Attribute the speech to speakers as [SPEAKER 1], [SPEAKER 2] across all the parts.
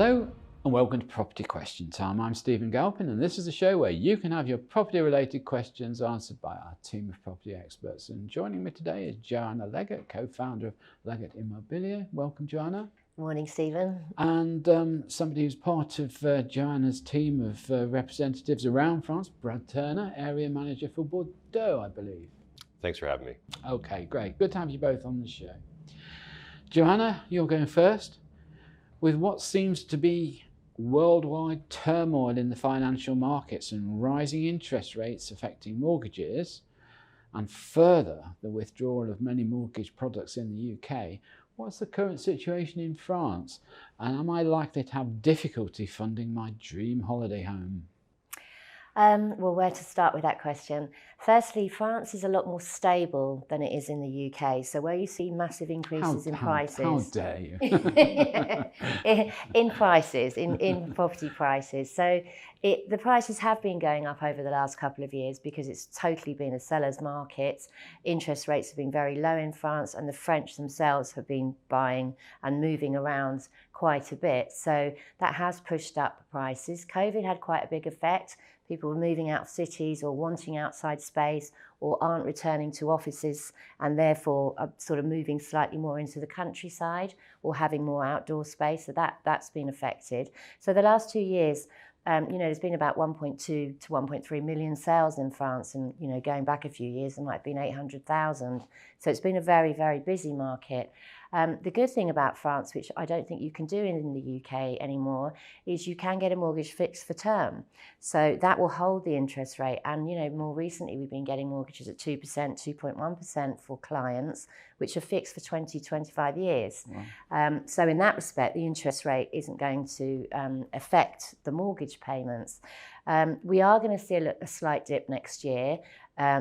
[SPEAKER 1] Hello and welcome to Property Question Time. I'm Stephen Galpin and this is a show where you can have your property related questions answered by our team of property experts. And joining me today is Joanna Leggett, co-founder of Leggett Immobilier. Welcome, Joanna.
[SPEAKER 2] Morning, Stephen.
[SPEAKER 1] And somebody who's part of Joanna's team of representatives around France, Brad Turner, area manager for Bordeaux, I believe.
[SPEAKER 3] Thanks for having me.
[SPEAKER 1] Okay, great. Good to have you both on the show. Joanna, you're going first. With what seems to be worldwide turmoil in the financial markets and rising interest rates affecting mortgages, and further the withdrawal of many mortgage products in the UK, what's the current situation in France? And am I likely to have difficulty funding my dream holiday home?
[SPEAKER 2] Well, where to start with that question? Firstly, France is a lot more stable than it is in the UK. So where you see massive increases in prices...
[SPEAKER 1] How dare you?
[SPEAKER 2] in prices, in property prices. So the prices have been going up over the last couple of years because it's totally been a seller's market. Interest rates have been very low in France and the French themselves have been buying and moving around quite a bit. So that has pushed up prices. COVID had quite a big effect. People were moving out of cities or wanting outside space or aren't returning to offices and therefore are sort of moving slightly more into the countryside or having more outdoor space. So that's been affected. So the last 2 years, there's been about 1.2 to 1.3 million sales in France. And, going back a few years, there might have been 800,000. So it's been a very, very busy market. The good thing about France, which I don't think you can do in the UK anymore, is you can get a mortgage fixed for term. So that will hold the interest rate. And, more recently we've been getting mortgages at 2%, 2.1% for clients, which are fixed for 20, 25 years. Wow. So in that respect, the interest rate isn't going to affect the mortgage payments. We are going to see a slight dip next year.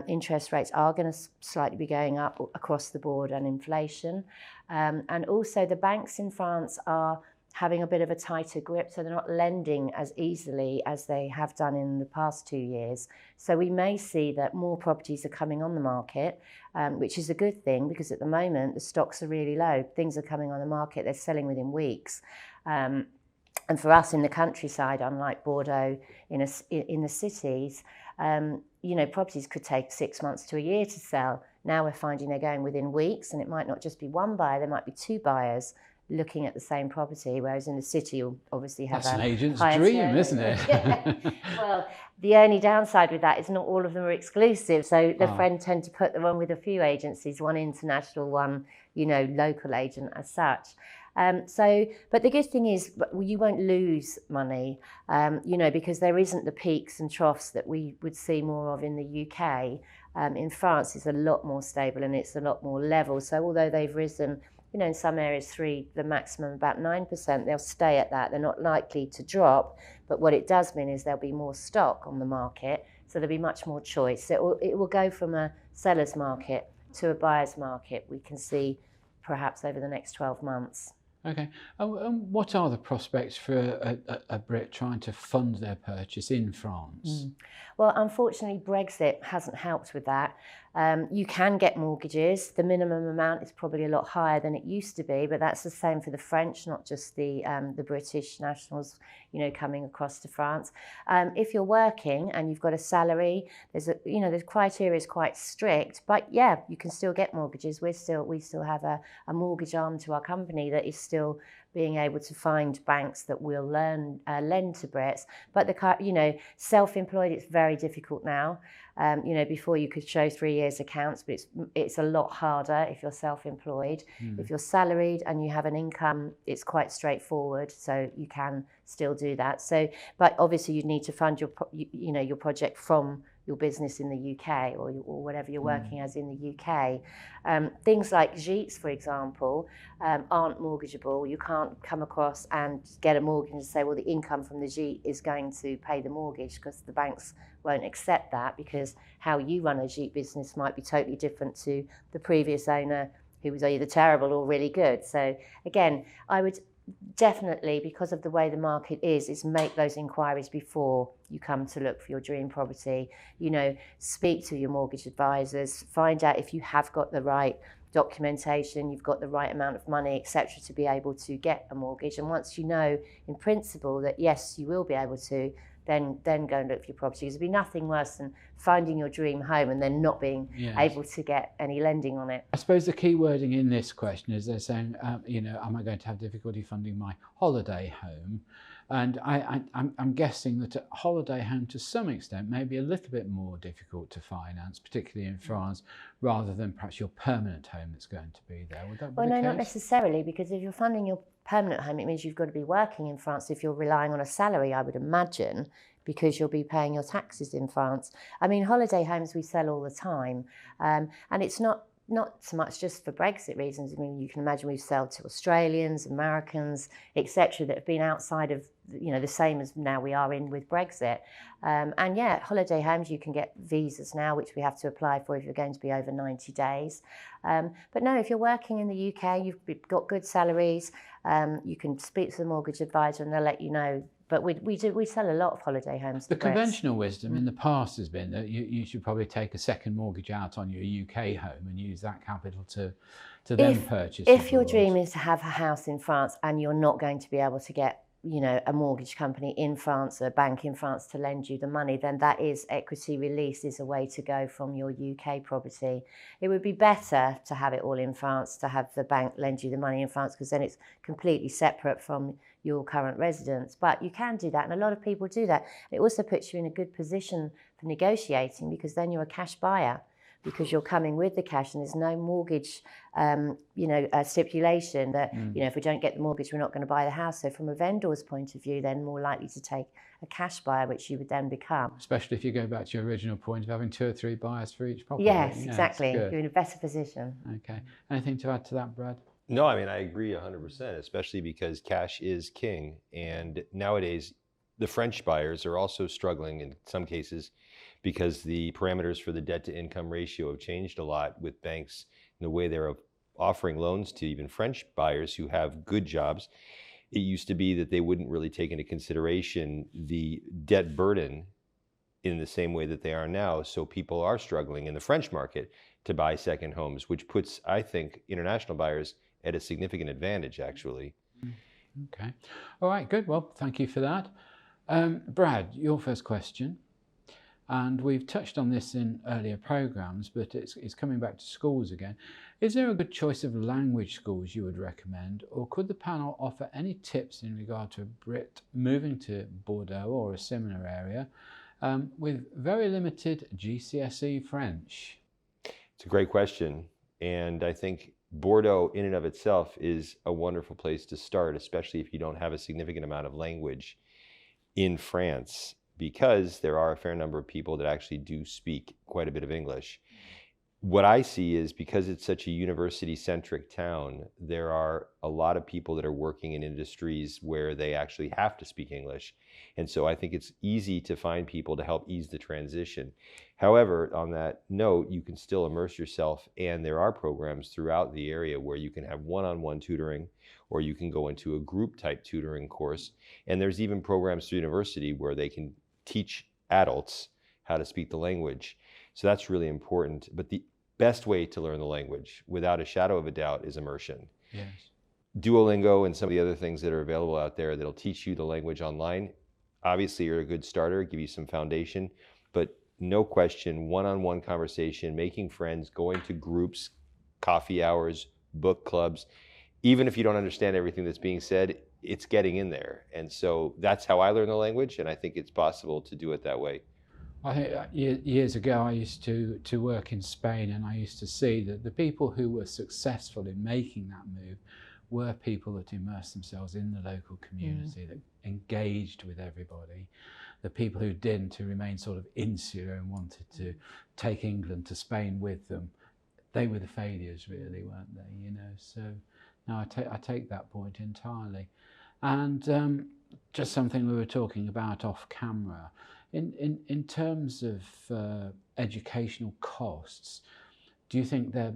[SPEAKER 2] Interest rates are going to slightly be going up across the board and inflation. And also the banks in France are having a bit of a tighter grip, so they're not lending as easily as they have done in the past 2 years. So we may see that more properties are coming on the market, which is a good thing because at the moment the stocks are really low. Things are coming on the market, they're selling within weeks. And for us in the countryside, unlike Bordeaux in the cities, properties could take 6 months to a year to sell. Now we're finding they're going within weeks, and it might not just be one buyer, there might be two buyers looking at the same property, whereas in the city you'll obviously have
[SPEAKER 1] That's an agent's dream, isn't it?
[SPEAKER 2] Yeah. Well, the only downside with that is not all of them are exclusive. So the friend tend to put them on with a few agencies, one international, one, local agent as such. But the good thing is you won't lose money, because there isn't the peaks and troughs that we would see more of in the UK. In France, it's a lot more stable and it's a lot more level. So although they've risen, in some areas the maximum about 9%, they'll stay at that. They're not likely to drop. But what it does mean is there'll be more stock on the market. So there'll be much more choice. It will go from a seller's market to a buyer's market, we can see perhaps over the next 12 months.
[SPEAKER 1] Okay. And what are the prospects for a Brit trying to fund their purchase in France?
[SPEAKER 2] Well, unfortunately, Brexit hasn't helped with that. You can get mortgages. The minimum amount is probably a lot higher than it used to be, but that's the same for the French, not just the British nationals, coming across to France. If you're working and you've got a salary, the criteria is quite strict, but yeah, you can still get mortgages. We still have a mortgage arm to our company that is still being able to find banks that will lend to Brits. But self-employed, it's very difficult now. Before you could show 3 years accounts, but it's a lot harder if you're self-employed. If you're salaried and you have an income, it's quite straightforward, so you can still do that. So, but obviously you need to fund your project from your business in the UK or whatever you're working as in the UK. Things like gîtes, for example, aren't mortgageable. You can't come across and get a mortgage and say, well, the income from the gîte is going to pay the mortgage, because the banks won't accept that, because how you run a gîte business might be totally different to the previous owner, who was either terrible or really good. So again, I would definitely, because of the way the market is make those inquiries before you come to look for your dream property. Speak to your mortgage advisors, find out if you have got the right documentation, you've got the right amount of money, etc., to be able to get a mortgage. And once you know in principle that yes, you will be able to, then go and look for your property. There'll be nothing worse than finding your dream home and then not being able to get any lending on it.
[SPEAKER 1] I suppose the key wording in this question is they're saying, you know, am I going to have difficulty funding my holiday home? And I'm guessing that a holiday home to some extent may be a little bit more difficult to finance, particularly in France, rather than perhaps your permanent home that's going to be there. Would that be the case?
[SPEAKER 2] Well, no, not necessarily, because if you're funding your permanent home, it means you've got to be working in France. If you're relying on a salary, I would imagine, because you'll be paying your taxes in France. I mean, holiday homes we sell all the time, and it's not so much just for Brexit reasons. I mean, you can imagine we've sold to Australians, Americans, etc., that have been outside of, you know, the same as now we are in with Brexit. And yeah, holiday homes, you can get visas now, which we have to apply for if you're going to be over 90 days. But no, if you're working in the UK, you've got good salaries, you can speak to the mortgage advisor and they'll let you know. But we sell a lot of holiday homes.
[SPEAKER 1] The conventional wisdom in the past has been that you should probably take a second mortgage out on your UK home and use that capital to then purchase.
[SPEAKER 2] If your dream is to have a house in France and you're not going to be able to get, you know, a mortgage company in France, a bank in France to lend you the money, then that is equity release is a way to go from your UK property. It would be better to have it all in France, to have the bank lend you the money in France, because then it's completely separate from your current residence. But you can do that, and a lot of people do that. It also puts you in a good position for negotiating, because then you're a cash buyer, because you're coming with the cash and there's no mortgage, stipulation that, you know, if we don't get the mortgage, we're not going to buy the house. So from a vendor's point of view, then more likely to take a cash buyer, which you would then become.
[SPEAKER 1] Especially if you go back to your original point of having 2 or 3 buyers for each property.
[SPEAKER 2] Yes, exactly. You're in a better position.
[SPEAKER 1] Okay. Anything to add to that, Brad?
[SPEAKER 3] No, I mean, I agree 100%, especially because cash is king. And nowadays, the French buyers are also struggling in some cases because the parameters for the debt to income ratio have changed a lot with banks in the way they're offering loans to even French buyers who have good jobs. It used to be that they wouldn't really take into consideration the debt burden in the same way that they are now. So people are struggling in the French market to buy second homes, which puts, I think, international buyers at a significant advantage, actually.
[SPEAKER 1] Okay. All right, good. Well, thank you for that. Brad, your first question. And we've touched on this in earlier programs, but it's coming back to schools again. Is there a good choice of language schools you would recommend, or could the panel offer any tips in regard to a Brit moving to Bordeaux or a similar area with very limited GCSE French?
[SPEAKER 3] It's a great question. And I think Bordeaux in and of itself is a wonderful place to start, especially if you don't have a significant amount of language in France, because there are a fair number of people that actually do speak quite a bit of English. What I see is, because it's such a university-centric town, there are a lot of people that are working in industries where they actually have to speak English. And so I think it's easy to find people to help ease the transition. However, on that note, you can still immerse yourself, and there are programs throughout the area where you can have one-on-one tutoring, or you can go into a group-type tutoring course. And there's even programs through university where they can teach adults how to speak the language. So that's really important. But the best way to learn the language, without a shadow of a doubt, is immersion.
[SPEAKER 1] Yes.
[SPEAKER 3] Duolingo and some of the other things that are available out there that'll teach you the language online, obviously are a good starter, give you some foundation, but no question, one-on-one conversation, making friends, going to groups, coffee hours, book clubs, even if you don't understand everything that's being said, it's getting in there. And so that's how I learn the language, and I think it's possible to do it that way.
[SPEAKER 1] I think years ago I used to work in Spain, and I used to see that the people who were successful in making that move were people that immersed themselves in the local community, that engaged with everybody. The people who didn't, who remained sort of insular and wanted to take England to Spain with them, they were the failures, really, weren't they? You know, so no, I take that point entirely. And just something we were talking about off camera, in terms of educational costs, do you think they're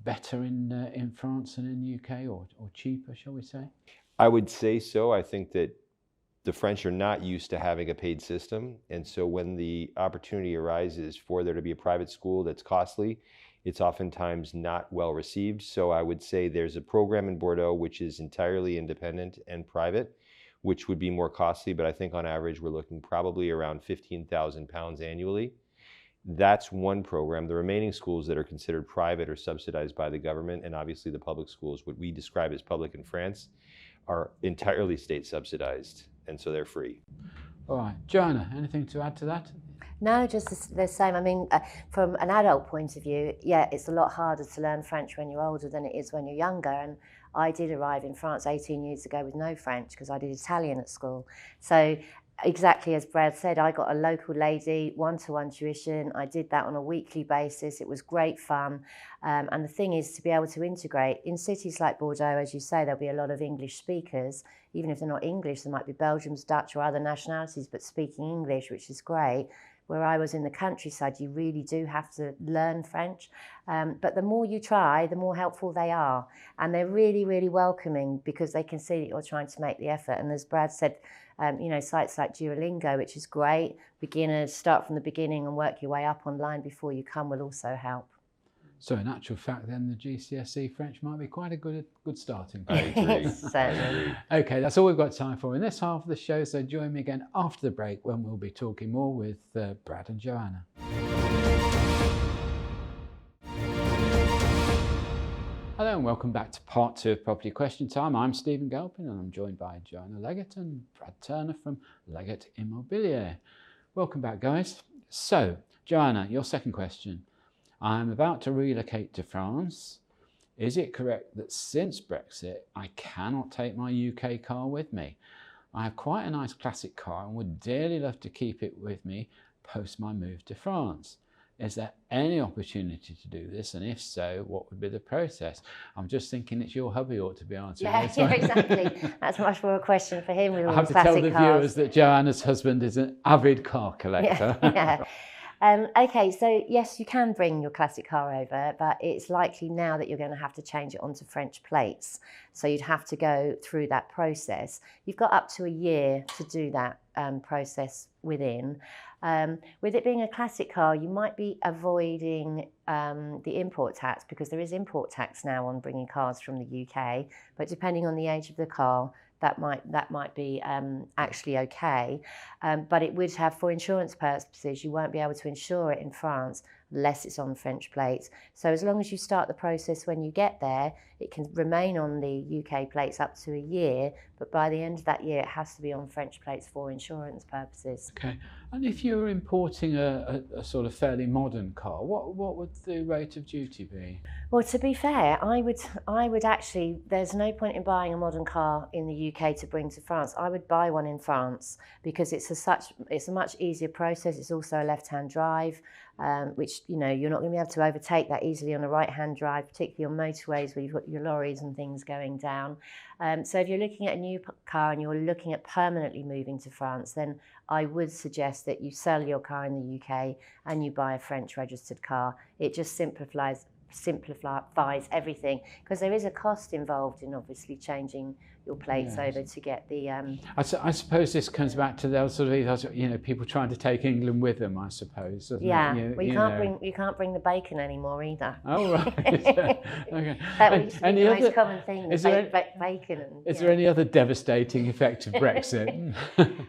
[SPEAKER 1] better in France than in the UK, or cheaper, shall we say?
[SPEAKER 3] I would say so. I think that the French are not used to having a paid system. And so when the opportunity arises for there to be a private school that's costly it's oftentimes not well received. So I would say there's a program in Bordeaux which is entirely independent and private, which would be more costly, but I think on average we're looking probably around £15,000 annually. That's one program. The remaining schools that are considered private or subsidized by the government, and obviously the public schools, what we describe as public in France, are entirely state subsidized, and so they're free.
[SPEAKER 1] All right, Joanna, anything to add to that?
[SPEAKER 2] No, just the same. I mean, from an adult point of view, yeah, it's a lot harder to learn French when you're older than it is when you're younger. And I did arrive in France 18 years ago with no French because I did Italian at school. So exactly as Brad said, I got a local lady, one-to-one tuition. I did that on a weekly basis. It was great fun. And the thing is to be able to integrate. In cities like Bordeaux, as you say, there'll be a lot of English speakers. Even if they're not English, there might be Belgians, Dutch or other nationalities, but speaking English, which is great. Where I was in the countryside, you really do have to learn French. But the more you try, the more helpful they are. And they're really, really welcoming because they can see that you're trying to make the effort. And as Brad said, sites like Duolingo, which is great. Beginners, start from the beginning and work your way up online before you come will also help.
[SPEAKER 1] So in actual fact, then the GCSE French might be quite a good starting
[SPEAKER 3] I
[SPEAKER 1] point.
[SPEAKER 3] agree.
[SPEAKER 2] Certainly.
[SPEAKER 1] Okay, that's all we've got time for in this half of the show. So join me again after the break when we'll be talking more with Brad and Joanna. Hello and welcome back to part 2 of Property Question Time. I'm Stephen Galpin and I'm joined by Joanna Leggett and Brad Turner from Leggett Immobilier. Welcome back, guys. So, Joanna, your second question. I'm about to relocate to France. Is it correct that since Brexit, I cannot take my UK car with me? I have quite a nice classic car and would dearly love to keep it with me post my move to France. Is there any opportunity to do this? And if so, what would be the process? I'm just thinking it's your hubby ought to be answering this.
[SPEAKER 2] Yeah, exactly. That's much more a question for him with all
[SPEAKER 1] I have
[SPEAKER 2] the
[SPEAKER 1] to tell
[SPEAKER 2] classic
[SPEAKER 1] the
[SPEAKER 2] cars.
[SPEAKER 1] viewers that Joanna's husband is an avid car collector.
[SPEAKER 2] Yeah. Okay, so yes, you can bring your classic car over, but it's likely now that you're going to have to change it onto French plates. So you'd have to go through that process. You've got up to a year to do that process within. With it being a classic car, you might be avoiding the import tax because there is import tax now on bringing cars from the UK, but depending on the age of the car, that might be actually okay, but it would have, for insurance purposes, you won't be able to insure it in France unless it's on French plates. So as long as you start the process when you get there, it can remain on the UK plates up to a year, but by the end of that year, it has to be on French plates for insurance purposes.
[SPEAKER 1] Okay, and if you were importing a sort of fairly modern car, what would the rate of duty be?
[SPEAKER 2] Well, to be fair, I would actually, there's no point in buying a modern car in the UK to bring to France. I would buy one in France because it's a much easier process. It's also a left-hand drive, which, you're not going to be able to overtake that easily on a right-hand drive, particularly on motorways where you've got your lorries and things going down. So if you're looking at a new car and you're looking at permanently moving to France, then I would suggest that you sell your car in the UK and you buy a French registered car. It just simplifies everything because there is a cost involved in obviously changing your plates over to get the
[SPEAKER 1] I suppose this comes back to the sort of people trying to take England with them, I suppose, doesn't it?
[SPEAKER 2] Well, you can't bring the bacon anymore either.
[SPEAKER 1] Oh right. Okay.
[SPEAKER 2] That used to be the most common thing, bacon.
[SPEAKER 1] Is there any other devastating effect of Brexit?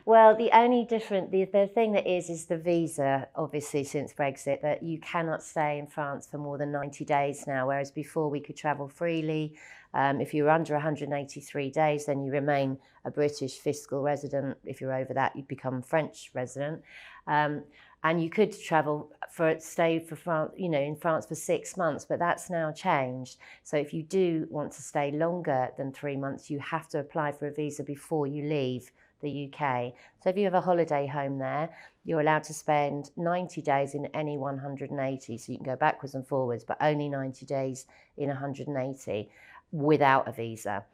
[SPEAKER 2] Well, the only the thing that is the visa, obviously, since Brexit, that you cannot stay in France for more than 90 days now, whereas before we could travel freely. If you're under 183 days, then you remain a British fiscal resident. If you're over that, you become French resident. And you could stay for France, in France for 6 months, but that's now changed. So if you do want to stay longer than 3 months, you have to apply for a visa before you leave the UK. So if you have a holiday home there, you're allowed to spend 90 days in any 180. So you can go backwards and forwards, but only 90 days in 180. without a visa.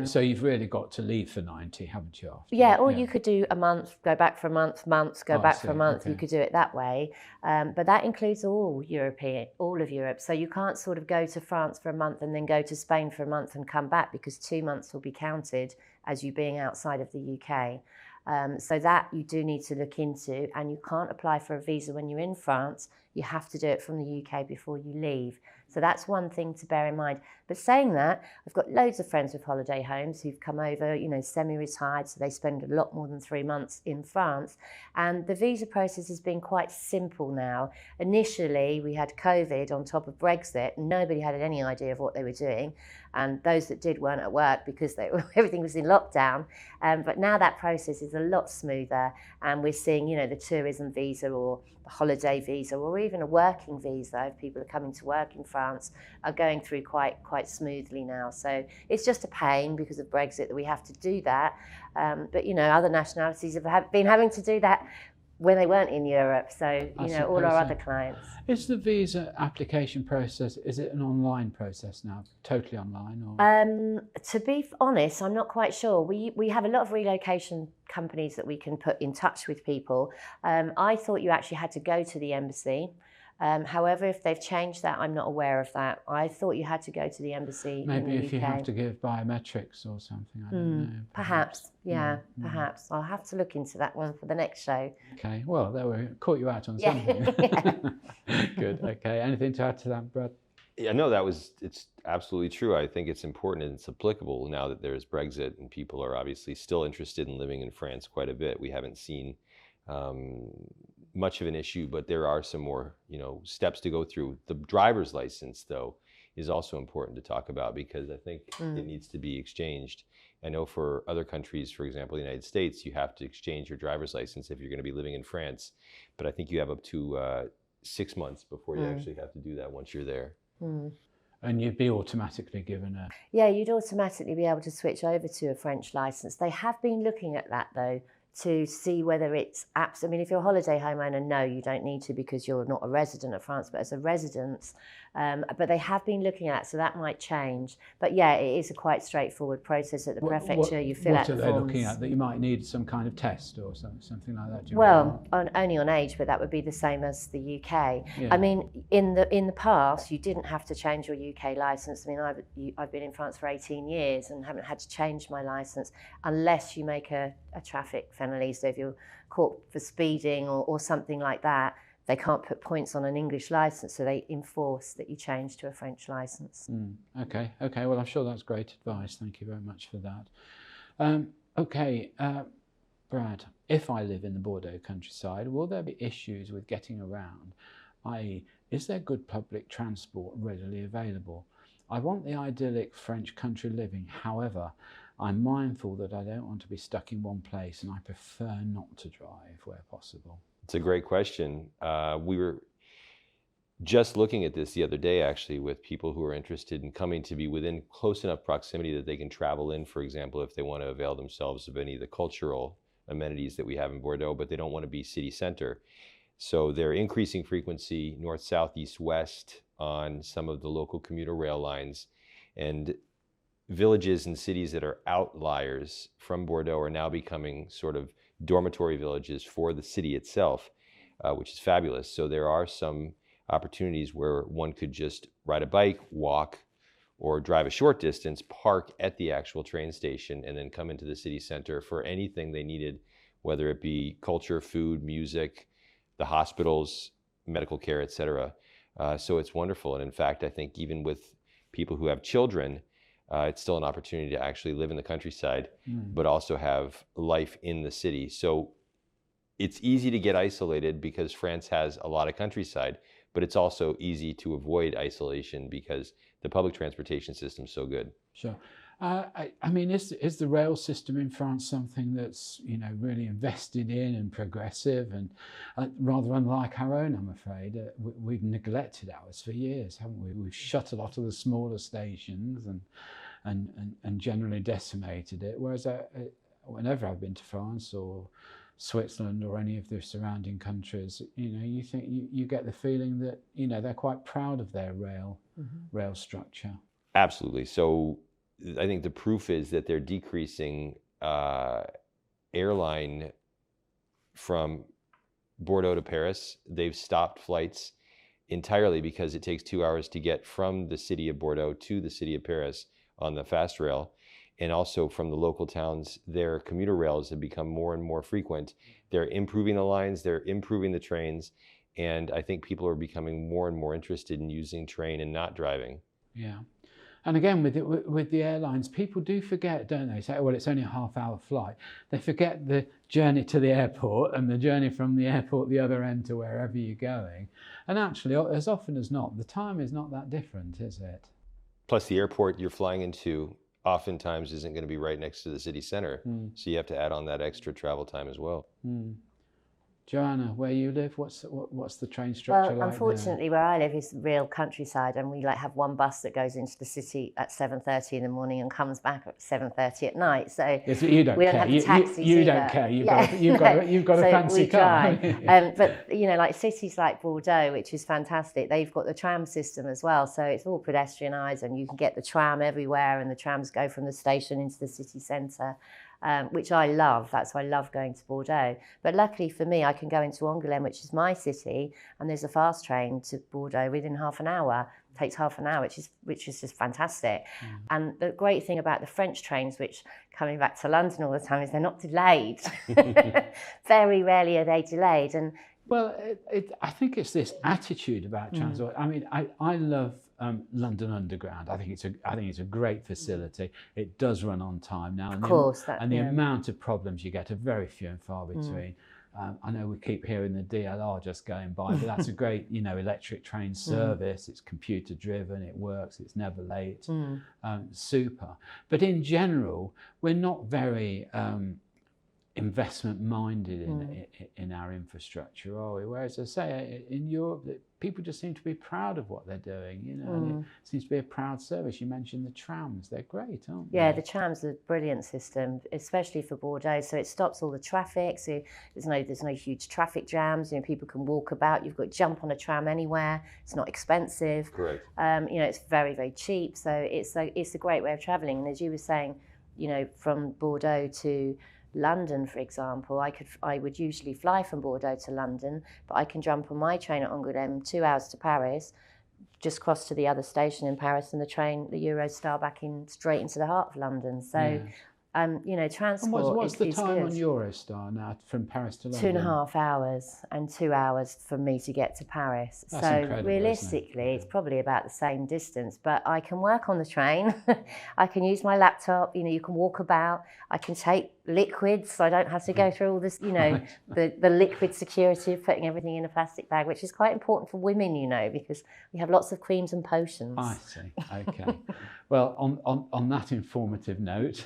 [SPEAKER 1] So you've really got to leave for 90, haven't you? After
[SPEAKER 2] Yeah,
[SPEAKER 1] that?
[SPEAKER 2] or you could do a month, go back for a month, go back for a month.
[SPEAKER 1] Okay.
[SPEAKER 2] You could do it that way. But that includes all of Europe. So you can't sort of go to France for a month and then go to Spain for a month and come back, because 2 months will be counted as you being outside of the UK. So that you do need to look into, and you can't apply for a visa when you're in France. You have to do it from the UK before you leave. So that's one thing to bear in mind. But saying that, I've got loads of friends with holiday homes who've come over, semi-retired, so they spend a lot more than 3 months in France. And the visa process has been quite simple now. Initially, we had COVID on top of Brexit. Nobody had any idea of what they were doing. And those that did weren't at work because everything was in lockdown. But now that process is a lot smoother. And we're seeing, the tourism visa or the holiday visa or even a working visa, if people are coming to work in France, are going through quite smoothly now. So it's just a pain because of Brexit that we have to do that. But, other nationalities have been having to do that when they weren't in Europe. So, all our other clients.
[SPEAKER 1] Is the visa application process, is it an online process now? Totally online? Or?
[SPEAKER 2] To be honest, I'm not quite sure. We have a lot of relocation companies that we can put in touch with people. I thought you actually had to go to the embassy. However, if they've changed that, I'm not aware of that. I thought you had to go to the embassy.
[SPEAKER 1] Maybe
[SPEAKER 2] in the
[SPEAKER 1] if
[SPEAKER 2] UK.
[SPEAKER 1] you have to give biometrics or something, I don't know.
[SPEAKER 2] Perhaps. Perhaps. I'll have to look into that one for the next show.
[SPEAKER 1] Okay, well, there we caught you out on
[SPEAKER 2] Yeah.
[SPEAKER 1] something. Good, okay. Anything to add to that, Brad?
[SPEAKER 3] Yeah, no, it's absolutely true. I think it's important and it's applicable now that there's Brexit and people are obviously still interested in living in France quite a bit. We haven't seen much of an issue, but there are some more, steps to go through. The driver's license, though, is also important to talk about because I think it needs to be exchanged. I know for other countries, for example, the United States, you have to exchange your driver's license if you're going to be living in France. But I think you have up to 6 months before you actually have to do that once you're there.
[SPEAKER 1] And you'd be automatically given a...
[SPEAKER 2] Yeah, you'd automatically be able to switch over to a French license. They have been looking at that, though, to see whether it's apps. I mean, if you're a holiday homeowner, no, you don't need to because you're not a resident of France, but as a resident. But they have been looking at it, so that might change. But yeah, it is a quite straightforward process at the prefecture. You fill out the forms.
[SPEAKER 1] What are they looking at? That you might need some kind of test or something like that?
[SPEAKER 2] Well, only on age, but that would be the same as the UK.
[SPEAKER 1] Yeah.
[SPEAKER 2] I mean, in the past, you didn't have to change your UK licence. I mean, I've been in France for 18 years and haven't had to change my licence unless you make a traffic penalty. So if you're caught for speeding or something like that, they can't put points on an English licence, so they enforce that you change to a French licence.
[SPEAKER 1] Okay. Well, I'm sure that's great advice. Thank you very much for that. Brad, if I live in the Bordeaux countryside, will there be issues with getting around? I.e., is there good public transport readily available? I want the idyllic French country living. However, I'm mindful that I don't want to be stuck in one place and I prefer not to drive where possible.
[SPEAKER 3] It's a great question. We were just looking at this the other day, actually, with people who are interested in coming to be within close enough proximity that they can travel in, for example, if they want to avail themselves of any of the cultural amenities that we have in Bordeaux, but they don't want to be city center. So they're increasing frequency north, south, east, west on some of the local commuter rail lines. And villages and cities that are outliers from Bordeaux are now becoming sort of dormitory villages for the city itself, which is fabulous. So there are some opportunities where one could just ride a bike, walk, or drive a short distance, park at the actual train station, and then come into the city center for anything they needed, whether it be culture, food, music, the hospitals, medical care, etc. So it's wonderful. And in fact, I think even with people who have children, it's still an opportunity to actually live in the countryside, but also have life in the city. So it's easy to get isolated because France has a lot of countryside, but it's also easy to avoid isolation because the public transportation system is so good.
[SPEAKER 1] Sure. I mean, is the rail system in France something that's really invested in and progressive, and rather unlike our own, I'm afraid. We've neglected ours for years, haven't we? We've shut a lot of the smaller stations and generally decimated it. Whereas whenever I've been to France or Switzerland or any of the surrounding countries, you think you get the feeling that they're quite proud of their rail structure.
[SPEAKER 3] Absolutely. So I think the proof is that they're decreasing airline from Bordeaux to Paris. They've stopped flights entirely because it takes 2 hours to get from the city of Bordeaux to the city of Paris on the fast rail. And also from the local towns, their commuter rails have become more and more frequent. They're improving the lines, they're improving the trains. And I think people are becoming more and more interested in using train and not driving.
[SPEAKER 1] Yeah. And again, with the airlines, people do forget, don't they? Say, well, it's only a half-hour flight. They forget the journey to the airport and the journey from the airport the other end to wherever you're going. And actually, as often as not, the time is not that different, is it?
[SPEAKER 3] Plus, the airport you're flying into oftentimes isn't going to be right next to the city center. So you have to add on that extra travel time as well.
[SPEAKER 1] Joanna, where you live, what's the train structure like?
[SPEAKER 2] Well, unfortunately, where I live is real countryside, and we have one bus that goes into the city at 7:30 in the morning and comes back at 7:30 at night. So
[SPEAKER 1] yes, you don't
[SPEAKER 2] we
[SPEAKER 1] care.
[SPEAKER 2] don't have taxis
[SPEAKER 1] you don't care. You've got a fancy car.
[SPEAKER 2] But like cities like Bordeaux, which is fantastic, they've got the tram system as well. So it's all pedestrianised, and you can get the tram everywhere, and the trams go from the station into the city centre. Which I love. That's why I love going to Bordeaux. But luckily for me, I can go into Angoulême, which is my city, and there's a fast train to Bordeaux within half an hour. It takes half an hour, which is just fantastic. And the great thing about the French trains, which coming back to London all the time, is they're not delayed. Very rarely are they delayed. And
[SPEAKER 1] well, I think it's this attitude about transport. I mean, I love London Underground. I think it's a great facility. It does run on time now.
[SPEAKER 2] Of course.
[SPEAKER 1] And the amount of problems you get are very few and far between. I know we keep hearing the DLR just going by, but that's a great, electric train service. It's computer driven, it works, it's never late, super. But in general, we're not very investment minded in our infrastructure, are we? Whereas I say in Europe, people just seem to be proud of what they're doing, and it seems to be a proud service. You mentioned the trams; they're great, aren't they?
[SPEAKER 2] Yeah, the trams are a brilliant system, especially for Bordeaux. So it stops all the traffic. So there's no huge traffic jams. People can walk about. You've got to jump on a tram anywhere. It's not expensive.
[SPEAKER 3] Correct.
[SPEAKER 2] It's very, very cheap. So it's a great way of travelling. And as you were saying, from Bordeaux to London, for example, I would usually fly from Bordeaux to London, but I can jump on my train at Angoulême, 2 hours to Paris, just cross to the other station in Paris, and the Eurostar back in straight into the heart of London. So, transport.
[SPEAKER 1] And what's the
[SPEAKER 2] is
[SPEAKER 1] time
[SPEAKER 2] good.
[SPEAKER 1] on Eurostar now from Paris to London?
[SPEAKER 2] 2.5 hours, and 2 hours for me to get to Paris.
[SPEAKER 1] That's
[SPEAKER 2] so
[SPEAKER 1] incredible,
[SPEAKER 2] realistically, it's probably about the same distance, but I can work on the train. I can use my laptop. You can walk about. I can take liquids, so I don't have to go through all this, the liquid security of putting everything in a plastic bag, which is quite important for women, because we have lots of creams and potions.
[SPEAKER 1] I see. Okay. Well, on that informative note,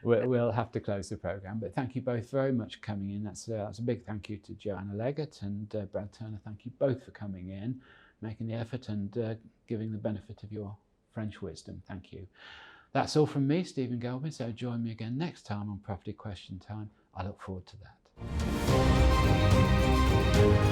[SPEAKER 1] we'll have to close the programme. But thank you both very much for coming in. That's a big thank you to Joanna Leggett and Brad Turner. Thank you both for coming in, making the effort and giving the benefit of your French wisdom. Thank you. That's all from me, Stephen Galpin. So join me again next time on Property Question Time. I look forward to that.